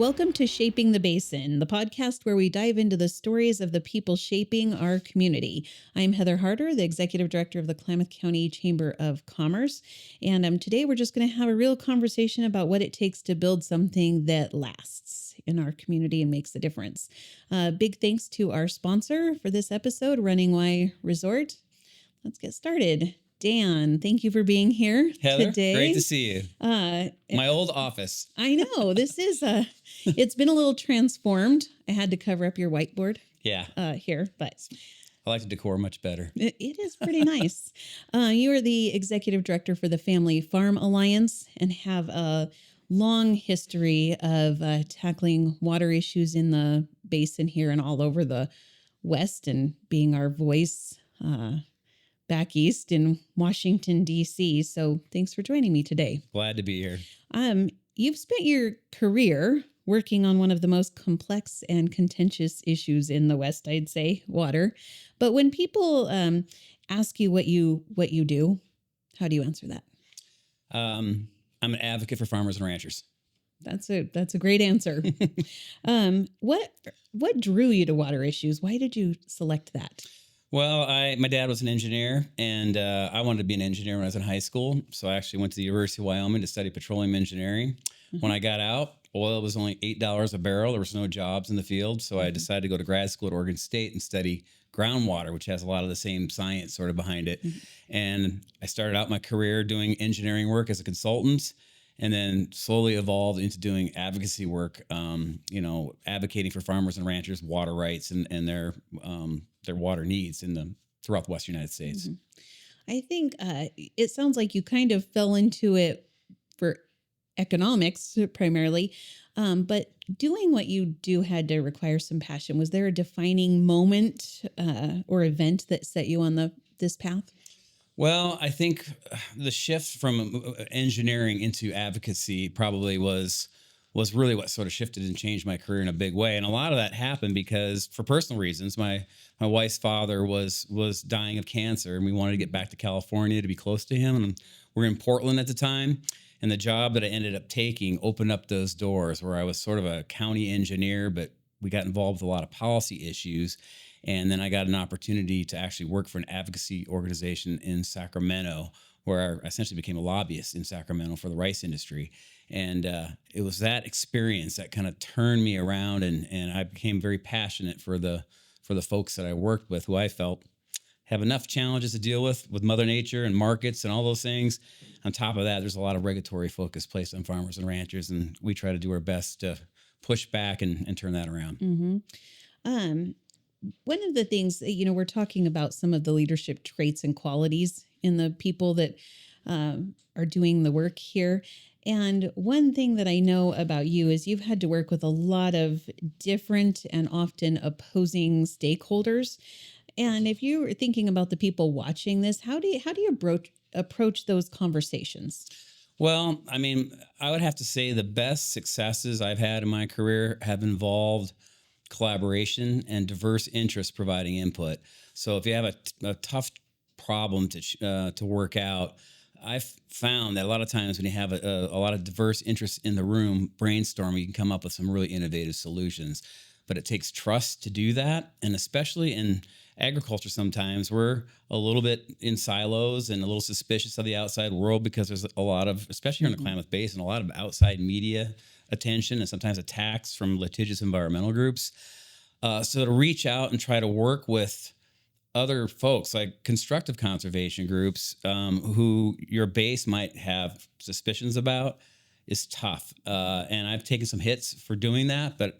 Welcome to Shaping the Basin, the podcast where we dive into the stories of the people shaping our community. I'm Heather Harder, the Executive Director of the Klamath County Chamber of Commerce. And today we're just going to have a real conversation about what it takes to build something that lasts in our community and makes a difference. Big thanks to our sponsor for this episode, Running Y Resort. Let's get started. Dan, thank you for being here Heather, today. great to see you. My old office. I know. This is it's been a little transformed. I had to cover up your whiteboard here, but I like the decor much better. it is pretty nice. You are the executive director for the Family Farm Alliance and have a long history of tackling water issues in the basin here and all over the West and being our voice back east in Washington, D.C. So thanks for joining me today. Glad to be here. You've spent your career working on one of the most complex and contentious issues in the West, I'd say, water. But when people ask you what you do, how do you answer that? I'm an advocate for farmers and ranchers. That's a great answer. What drew you to water issues? Why did you select that? Well, my dad was an engineer, and I wanted to be an engineer when I was in high school. So I actually went to the University of Wyoming to study petroleum engineering. Mm-hmm. When I got out, oil was only $8 a barrel. There was no jobs in the field. So I decided to go to grad school at Oregon State and study groundwater, which has a lot of the same science sort of behind it. Mm-hmm. And I started out my career doing engineering work as a consultant, and then slowly evolved into doing advocacy work, advocating for farmers and ranchers' water rights and their water needs throughout the Western United States. Mm-hmm. I think it sounds like you kind of fell into it for economics primarily, but doing what you do had to require some passion. Was there a defining moment or event that set you on this path? Well, I think the shift from engineering into advocacy probably was really what sort of shifted and changed my career in a big way. And a lot of that happened because, for personal reasons, my wife's father was dying of cancer, and we wanted to get back to California to be close to him. And we're in Portland at the time. And the job that I ended up taking opened up those doors where I was sort of a county engineer, but we got involved with a lot of policy issues. And then I got an opportunity to actually work for an advocacy organization in Sacramento, where I essentially became a lobbyist in Sacramento for the rice industry. And it was that experience that kind of turned me around, and I became very passionate for the folks that I worked with, who I felt have enough challenges to deal with Mother Nature and markets and all those things. On top of that, there's a lot of regulatory focus placed on farmers and ranchers, and we try to do our best to push back and turn that around. Mm-hmm. One of the things, we're talking about some of the leadership traits and qualities in the people that are doing the work here. And one thing that I know about you is you've had to work with a lot of different and often opposing stakeholders. And if you're thinking about the people watching this, how do you approach those conversations? Well, I mean, I would have to say the best successes I've had in my career have involved collaboration and diverse interests providing input. So if you have a tough problem to work out, I've found that a lot of times when you have a lot of diverse interests in the room brainstorming, you can come up with some really innovative solutions. But it takes trust to do that. And especially in agriculture, sometimes we're a little bit in silos and a little suspicious of the outside world because there's a lot of, especially here in the Klamath Basin, a lot of outside media attention and sometimes attacks from litigious environmental groups. So to reach out and try to work with other folks like constructive conservation groups who your base might have suspicions about is tough. And I've taken some hits for doing that, but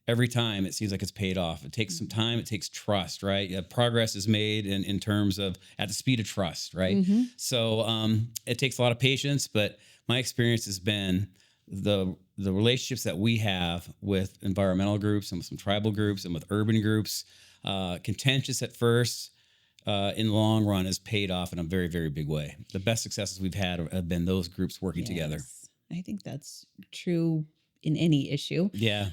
every time it seems like it's paid off. It takes some time. It takes trust, right? Progress is made in terms of at the speed of trust, right? Mm-hmm. So it takes a lot of patience, but my experience has been the relationships that we have with environmental groups and with some tribal groups and with urban groups, contentious at first, in the long run has paid off in a very, very big way. The best successes we've had have been those groups working together. I think that's true in any issue. Yeah.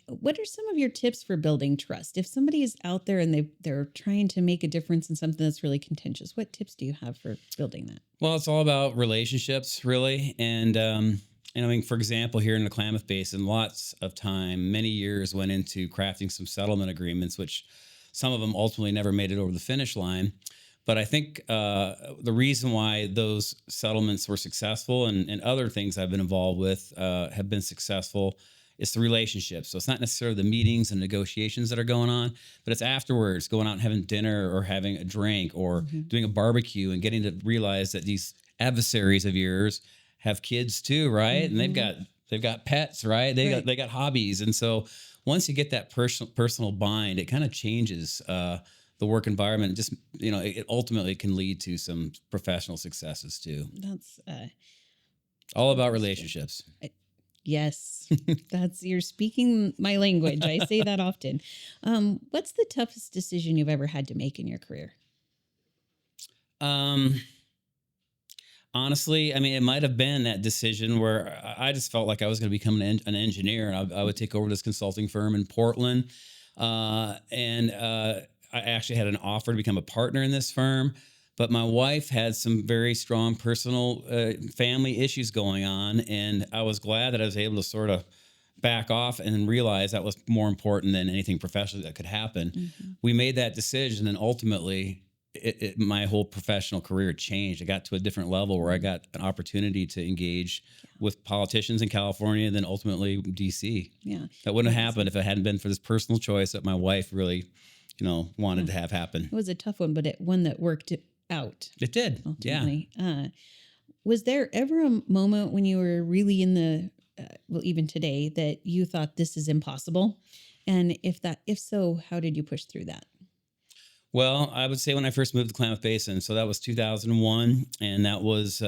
What are some of your tips for building trust? If somebody is out there and they're trying to make a difference in something that's really contentious, what tips do you have for building that? Well, it's all about relationships, really. And And I mean, for example, here in the Klamath Basin, lots of time, many years went into crafting some settlement agreements, which some of them ultimately never made it over the finish line. But I think the reason why those settlements were successful and other things I've been involved with have been successful is the relationships. So it's not necessarily the meetings and negotiations that are going on, but it's afterwards going out and having dinner or having a drink or doing a barbecue and getting to realize that these adversaries of yours have kids too, right? And they've got pets, right? They got hobbies, and so once you get that personal bind, it kind of changes the work environment. Just it ultimately can lead to some professional successes too. That's All about that's good. relationships. Yes, you're speaking my language. I say that often. What's the toughest decision you've ever had to make in your career? Um, Honestly, I mean, it might have been that decision where I just felt like I was going to become an engineer, and I would take over this consulting firm in Portland. And I actually had an offer to become a partner in this firm, but my wife had some very strong personal family issues going on, and I was glad that I was able to sort of back off and realize that was more important than anything professionally that could happen. We made that decision, and ultimately, my whole professional career changed. I got to a different level where I got an opportunity to engage with politicians in California and then ultimately DC. Yeah. That wouldn't have That's- happened if it hadn't been for this personal choice that my wife really, wanted to have happen. It was a tough one, but one that worked out It did. Yeah. ultimately. Was there ever a moment when you were really in well, even today, that you thought this is impossible? And if so, how did you push through that? Well, I would say when I first moved to Klamath Basin, so that was 2001, and that was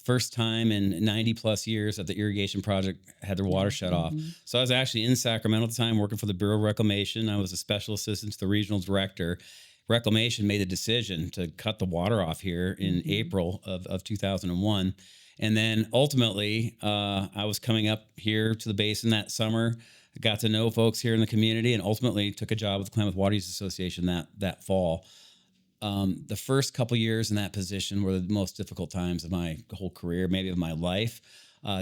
first time in 90 plus years that the irrigation project had their water shut off. So I was actually in Sacramento at the time working for the Bureau of Reclamation. I was a special assistant to the regional director. Reclamation made a decision to cut the water off here in April of 2001. And then ultimately, I was coming up here to the basin that summer. I got to know folks here in the community and ultimately took a job with the Klamath Water Use Association that fall. The first couple years in that position were the most difficult times of my whole career, maybe of my life,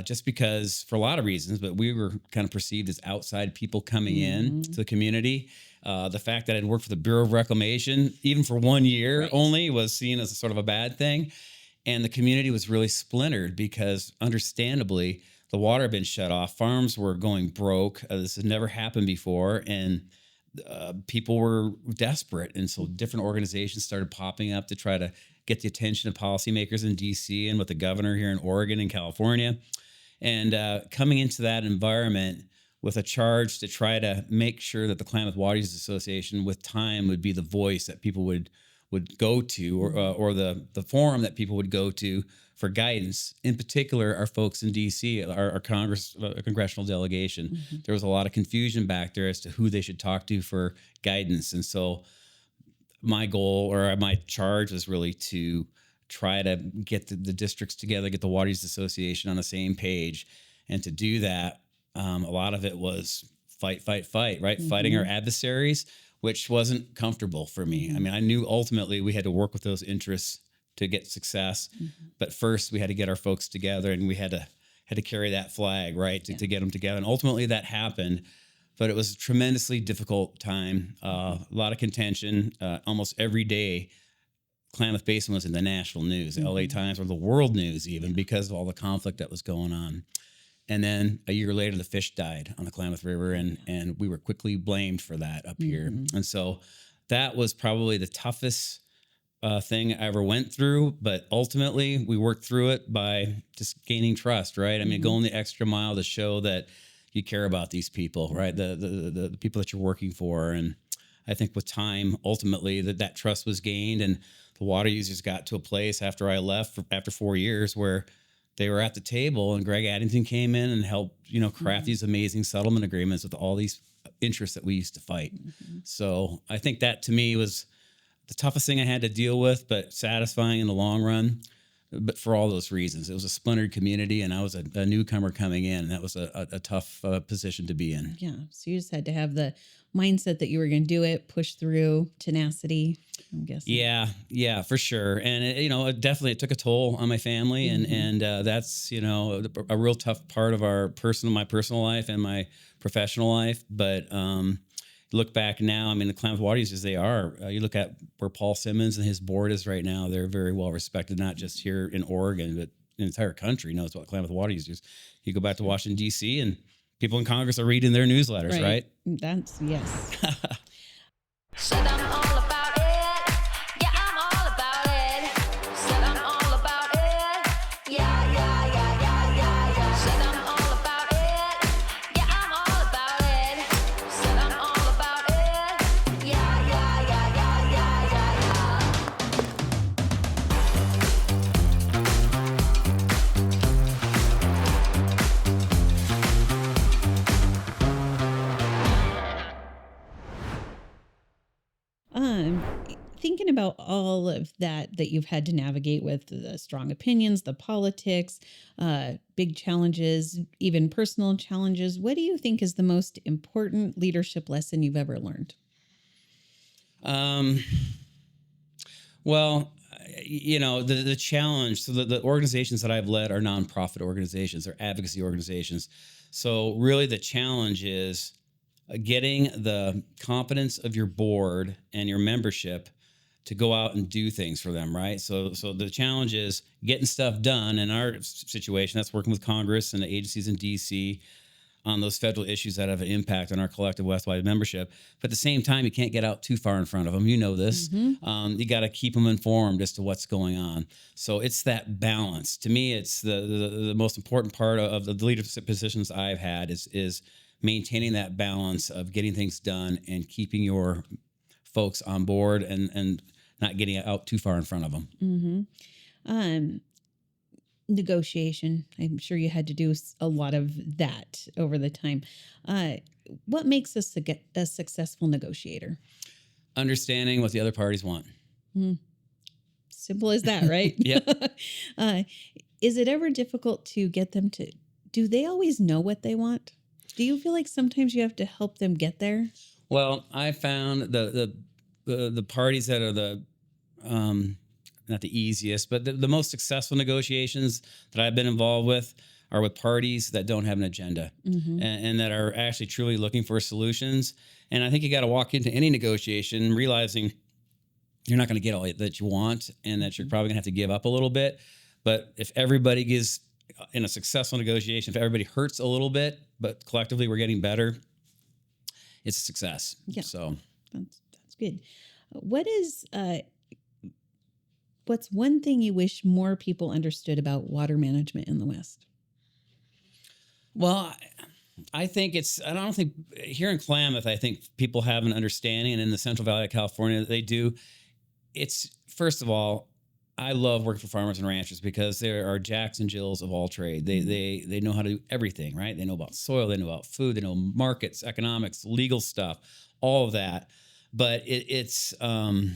just because for a lot of reasons, but we were kind of perceived as outside people coming in to the community. The fact that I'd worked for the Bureau of Reclamation, even for 1 year only, was seen as a sort of a bad thing. And the community was really splintered because, understandably, the water had been shut off. Farms were going broke. This had never happened before. And people were desperate. And so different organizations started popping up to try to get the attention of policymakers in DC and with the governor here in Oregon and California. And coming into that environment with a charge to try to make sure that the Klamath Water Use Association with time would be the voice that people would go to, or the forum that people would go to for guidance. In particular, our folks in DC, our congressional delegation. There was a lot of confusion back there as to who they should talk to for guidance. And so my goal or my charge was really to try to get the districts together, get the Water Use Association on the same page. And to do that, a lot of it was fight, right? Fighting our adversaries, which wasn't comfortable for me. I mean, I knew ultimately we had to work with those interests to get success. But first we had to get our folks together, and we had to carry that flag, right? To get them together. And ultimately that happened, but it was a tremendously difficult time. A lot of contention, almost every day. Klamath Basin was in the national news, LA Times, or the world news even, because of all the conflict that was going on. And then a year later, the fish died on the Klamath River, and we were quickly blamed for that up here. And so that was probably the toughest thing I ever went through. But ultimately, we worked through it by just gaining trust, right? I mean, going the extra mile to show that you care about these people, right? The people that you're working for. And I think with time, ultimately, that trust was gained, and the water users got to a place after I left, after 4 years, where they were at the table, and Greg Addington came in and helped, craft these amazing settlement agreements with all these interests that we used to fight. So I think that to me was the toughest thing I had to deal with, but satisfying in the long run. But for all those reasons, it was a splintered community, and I was a newcomer coming in, and that was a tough position to be in. Yeah. So you just had to have the mindset that you were going to do it, push through, tenacity. I'm guessing. Yeah, for sure. And it definitely it took a toll on my family, and that's a real tough part of my personal life and my professional life. But look back now, I mean, the Klamath Water Users, they are. You look at where Paul Simmons and his board is right now; they're very well respected, not just here in Oregon, but the entire country knows about Klamath Water Users. You go back to Washington D.C. and people in Congress are reading their newsletters, right? That's yes. Said I'm all about it. Yeah, I'm all about it. Said I'm all about it. Yeah, yeah, yeah, yeah, yeah, yeah. Said I'm all about it. Yeah, I'm all about it. Said I'm all about it. Yeah, yeah, yeah, yeah, yeah, yeah, yeah. Um, Thinking about all of that you've had to navigate with the strong opinions, the politics, big challenges, even personal challenges, what do you think is the most important leadership lesson you've ever learned? Um, well, the challenge. So the organizations that I've led are nonprofit organizations, they're advocacy organizations. So really, the challenge is getting the confidence of your board and your membership to go out and do things for them, right? So the challenge is getting stuff done. In our situation, that's working with Congress and the agencies in DC on those federal issues that have an impact on our collective Westwide membership. But at the same time, you can't get out too far in front of them. You know this. You got to keep them informed as to what's going on. So it's that balance. To me, it's the most important part of the leadership positions I've had is maintaining that balance of getting things done and keeping your folks on board and not getting out too far in front of them. Um, Negotiation. I'm sure you had to do a lot of that over the time. What makes us a successful negotiator? Understanding what the other parties want. Simple as that, right? Yep. Is it ever difficult to get them to? Do they always know what they want? Do you feel like sometimes you have to help them get there? Well, I found the parties that are not the easiest, but the most successful negotiations that I've been involved with are with parties that don't have an agenda and that are actually truly looking for solutions. And I think you got to walk into any negotiation realizing you're not going to get all that you want and that you're probably going to have to give up a little bit. But if everybody gives in a successful negotiation, if everybody hurts a little bit, but collectively we're getting better, it's a success. Yeah. So That's good. What's one thing you wish more people understood about water management in the West? Well, I think I don't think here in Klamath, I think people have an understanding, and in the Central Valley of California, they do. It's, first of all, I love working for farmers and ranchers because they are Jacks and Jills of all trade. They know how to do everything, right? They know about soil, they know about food, they know markets, economics, legal stuff, all of that. But it's the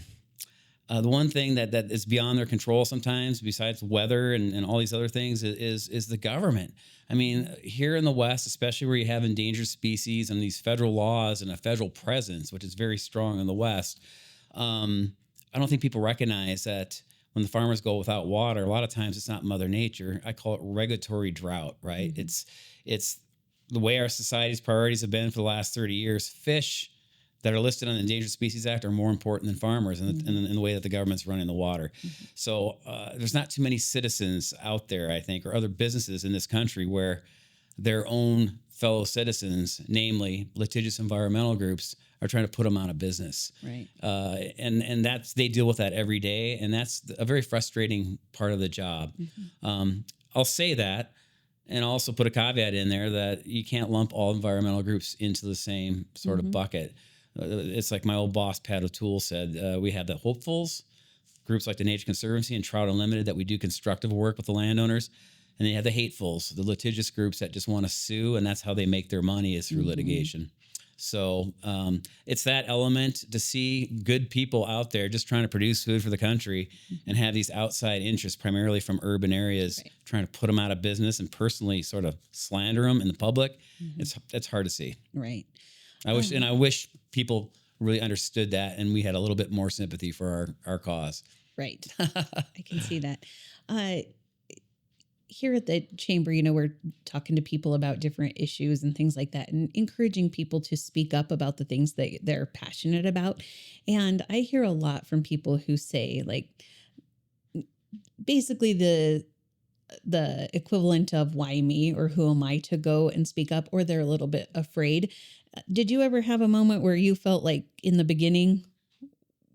one thing that is beyond their control sometimes, besides weather and all these other things, is the government. I mean, here in the West, especially where you have endangered species and these federal laws and a federal presence, which is very strong in the West, I don't think people recognize that when the farmers go without water, a lot of times it's not Mother Nature. I call it regulatory drought, right? It's the way our society's priorities have been for the last 30 years. Fish that are listed on the Endangered Species Act are more important than farmers in the way that the government's running the water. So there's not too many citizens out there, I think, or other businesses in this country where their own fellow citizens, namely litigious environmental groups, are trying to put them out of business. Right. And they deal with that every day. And that's a very frustrating part of the job. I'll say that and also put a caveat in there that you can't lump all environmental groups into the same sort of bucket. It's like my old boss, Pat O'Toole, said, we have the hopefuls, groups like the Nature Conservancy and Trout Unlimited that we do constructive work with the landowners. And then you have the hatefuls, the litigious groups that just want to sue, and that's how they make their money is through litigation. So it's that element to see good people out there just trying to produce food for the country and have these outside interests, primarily from urban areas, trying to put them out of business and personally sort of slander them in the public. It's hard to see. Right. I wish people really understood that, and we had a little bit more sympathy for our cause. Right. I can see that. Uh, Here at the chamber, we're talking to people about different issues and things like that, and encouraging people to speak up about the things that they're passionate about. And I hear a lot from people who say, like, basically the equivalent of why me, or who am I to go and speak up, or they're a little bit afraid. Did you ever have a moment where you felt like in the beginning,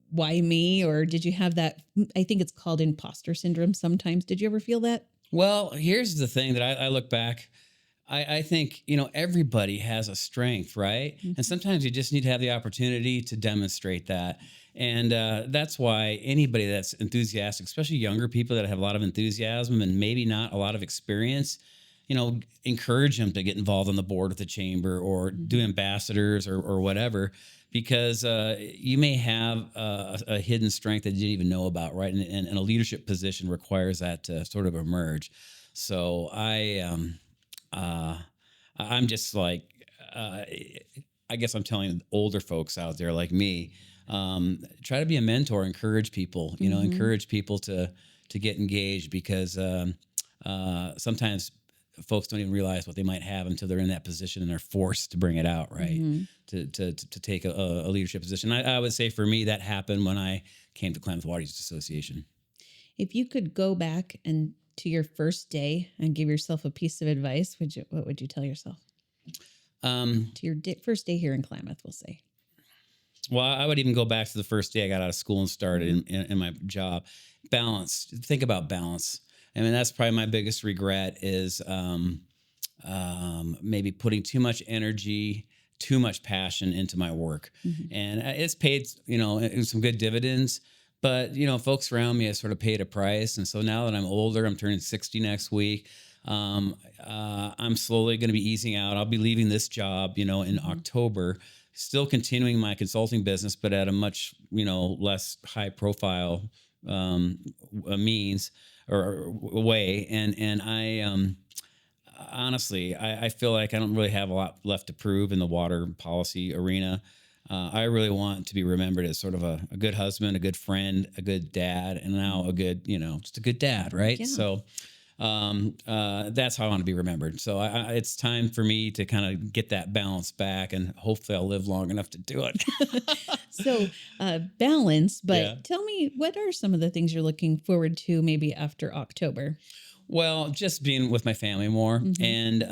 why me? Or did you have that? I think it's called imposter syndrome sometimes. Did you ever feel that? Well, here's the thing that I look back. I think, everybody has a strength, right? And sometimes you just need to have the opportunity to demonstrate that. And that's why anybody that's enthusiastic, especially younger people that have a lot of enthusiasm and maybe not a lot of experience, encourage them to get involved on the board with the chamber or do ambassadors or whatever, because you may have a hidden strength that you didn't even know about, right? And a leadership position requires that to sort of emerge. So I'm just like, I guess I'm telling older folks out there like me, try to be a mentor, encourage people, encourage people to get engaged, because sometimes folks don't even realize what they might have until they're in that position and they're forced to bring it out, right? To take a leadership position. I would say for me, that happened when I came to Klamath Water Use Association. If you could go back and to your first day and give yourself a piece of advice, what would you tell yourself? To your first day here in Klamath, we'll say. Well, I would even go back to the first day I got out of school and started in my job. Balance. Think about balance. I mean, that's probably my biggest regret is maybe putting too much energy, too much passion into my work. And it's paid, some good dividends. But, folks around me have sort of paid a price. And so now that I'm older, I'm turning 60 next week. I'm slowly going to be easing out. I'll be leaving this job, in October, still continuing my consulting business, but at a much, less high profile means or way. And I honestly, I feel like I don't really have a lot left to prove in the water policy arena. I really want to be remembered as sort of a good husband, a good friend, a good dad, and now a good, just a good dad, right? Yeah. So that's how I want to be remembered. So it's time for me to kind of get that balance back, and hopefully I'll live long enough to do it. So balance, but Yeah. tell me, what are some of the things you're looking forward to maybe after October? Well, just being with my family more, and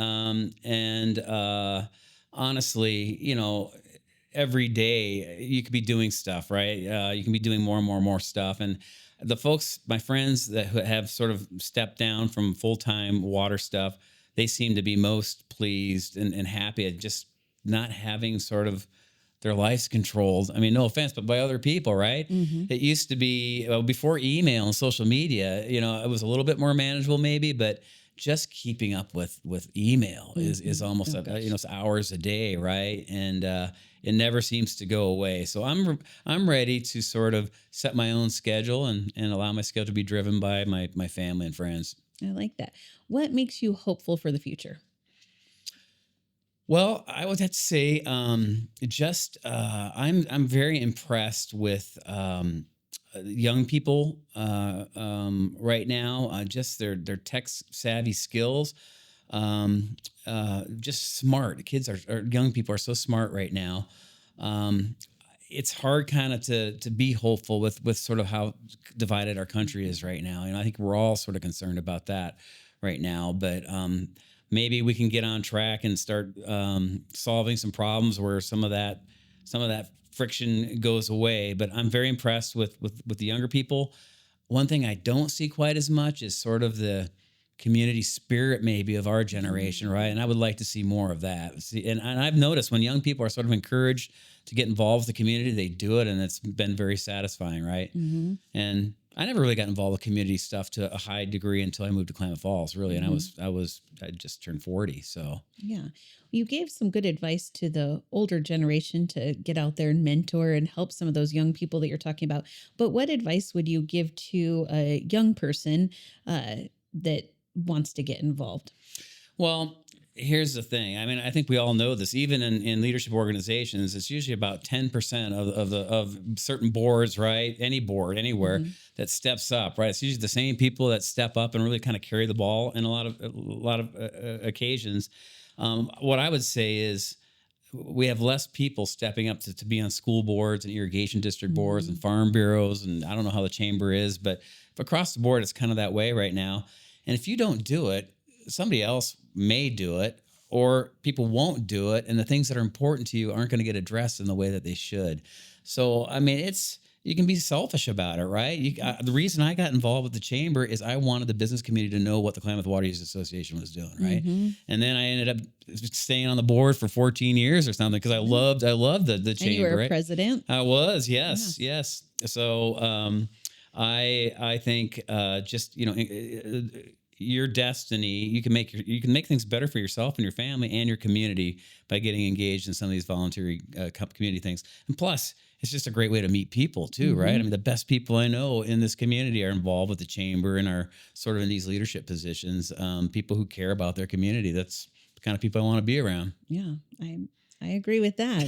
honestly, every day you could be doing stuff, right? You can be doing more and more stuff. And the folks, my friends that have sort of stepped down from full-time water stuff, they seem to be most pleased and happy at just not having sort of their lives controlled. I mean, no offense, but by other people, right? It used to be before email and social media, it was a little bit more manageable maybe, but just keeping up with email is almost it's hours a day, right? And it never seems to go away. So I'm ready to sort of set my own schedule and allow my schedule to be driven by my family and friends. I like that. What makes you hopeful for the future? Well, I would have to say, I'm very impressed with young people right now. Just their tech savvy skills, just smart. Kids or young people are so smart right now. It's hard kind of to be hopeful with sort of how divided our country is right now. I think we're all sort of concerned about that right now, but maybe we can get on track and start solving some problems where some of that friction goes away. But I'm very impressed with the younger people. One thing I don't see quite as much is sort of the community spirit maybe of our generation, right? And I would like to see more of that. And I've noticed when young people are sort of encouraged to get involved with the community, they do it, and it's been very satisfying, right? And I never really got involved with community stuff to a high degree until I moved to Klamath Falls, really. And I just turned 40, so. Yeah. You gave some good advice to the older generation to get out there and mentor and help some of those young people that you're talking about. But what advice would you give to a young person that wants to get involved? Well, here's the thing. I mean, I think we all know this. Even in leadership organizations, it's usually about 10% of certain boards, right? Any board, anywhere that steps up, right? It's usually the same people that step up and really kind of carry the ball in a lot of occasions. What I would say is we have less people stepping up to be on school boards and irrigation district boards and farm bureaus. And I don't know how the chamber is, but across the board, it's kind of that way right now. And if you don't do it, somebody else may do it, or people won't do it. And the things that are important to you aren't going to get addressed in the way that they should. So, I mean, you can be selfish about it, right? The reason I got involved with the chamber is I wanted the business community to know what the Klamath Water Users Association was doing, right? And then I ended up staying on the board for 14 years or something because I loved the chamber. And you were right? President. I was, yes. So I think just your destiny, you can make things better for yourself and your family and your community by getting engaged in some of these voluntary community things. And plus, it's just a great way to meet people too, right? I mean, the best people I know in this community are involved with the chamber and are sort of in these leadership positions. People who care about their community. That's the kind of people I want to be around. Yeah, I agree with that.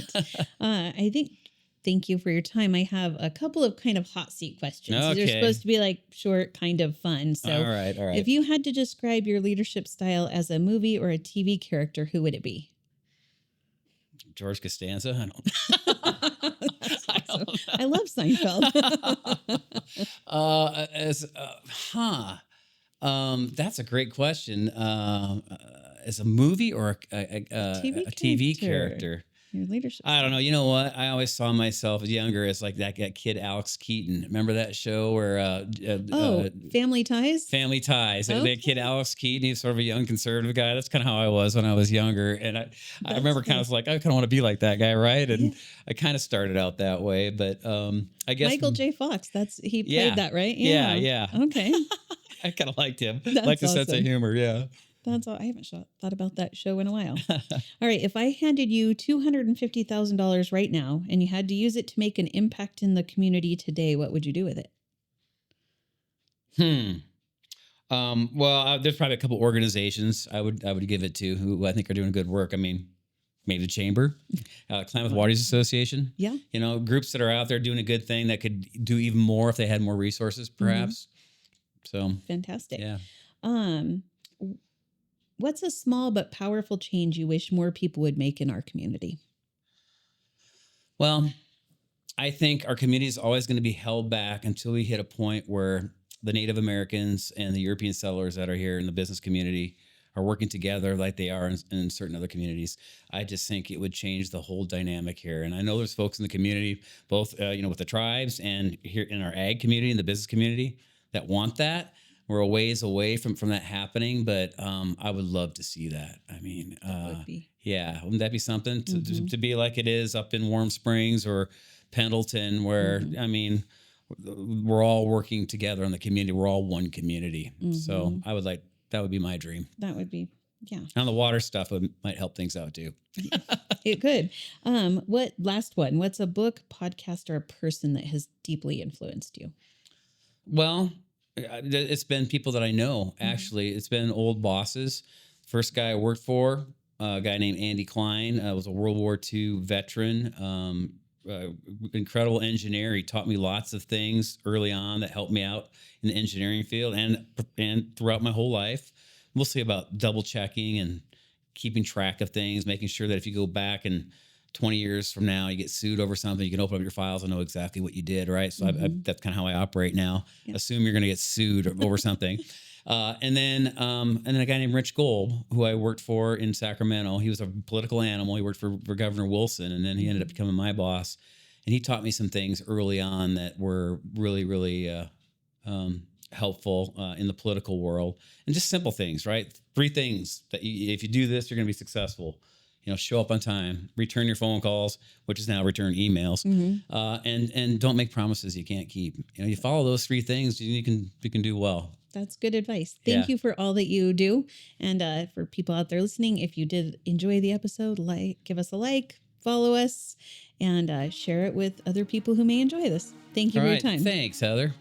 Thank you for your time. I have a couple of kind of hot seat questions. Okay. They're supposed to be like short, kind of fun. So all right. if you had to describe your leadership style as a movie or a TV character, who would it be? George Costanza. I don't. That's awesome. I love Seinfeld. That's a great question. As a movie or a TV character? Your leadership. I don't know. You know what? I always saw myself as younger as like that kid Alex Keaton. Remember that show where Family Ties? Family Ties. Okay. That kid Alex Keaton, he's sort of a young conservative guy. That's kind of how I was when I was younger. And I remember kind of like, I kind of want to be like that guy, right? And I kind of started out that way. But I guess Michael J. Fox, he played that, right? Yeah. Okay. I kind of liked him. That's Liked the sense of awesome. humor, yeah. That's all. I haven't thought about that show in a while. All right. If I handed you $250,000 right now and you had to use it to make an impact in the community today, what would you do with it? Well, there's probably a couple organizations I would give it to who I think are doing good work. I mean, maybe the Chamber, Klamath Water Users Association. Yeah. Groups that are out there doing a good thing that could do even more if they had more resources, perhaps. So Fantastic. yeah. What's a small but powerful change you wish more people would make in our community? Well, I think our community is always going to be held back until we hit a point where the Native Americans and the European settlers that are here in the business community are working together like they are in certain other communities. I just think it would change the whole dynamic here. And I know there's folks in the community, both with the tribes and here in our ag community and the business community that want that. We're a ways away from that happening, but I would love to see that. I mean, yeah, wouldn't that be something to be like it is up in Warm Springs or Pendleton, where I mean, we're all working together in the community. We're all one community. So that would be my dream. That would be, yeah. And the water stuff might help things out too. It could. Last one? What's a book, podcast, or a person that has deeply influenced you? Well, it's been people that I know, actually. It's been old bosses. First guy I worked for, a guy named Andy Klein, was a World War II veteran, incredible engineer. He taught me lots of things early on that helped me out in the engineering field and throughout my whole life. Mostly about double checking and keeping track of things, making sure that if you go back and 20 years from now, you get sued over something, you can open up your files and know exactly what you did, right? So that's kind of how I operate now. Yeah. Assume you're going to get sued over something. And then a guy named Rich Gold, who I worked for in Sacramento. He was a political animal. He worked for Governor Wilson, and then he ended up becoming my boss. And he taught me some things early on that were really, really helpful in the political world. And just simple things, right? 3 things that if you do this, you're going to be successful. Show up on time, return your phone calls, which is now return emails, and don't make promises you can't keep. You follow those 3 things, you can do well. That's good advice. Thank you for all that you do. And for people out there listening, if you did enjoy the episode, give us a like, follow us, and share it with other people who may enjoy this. Thank you for your time. Thanks, Heather.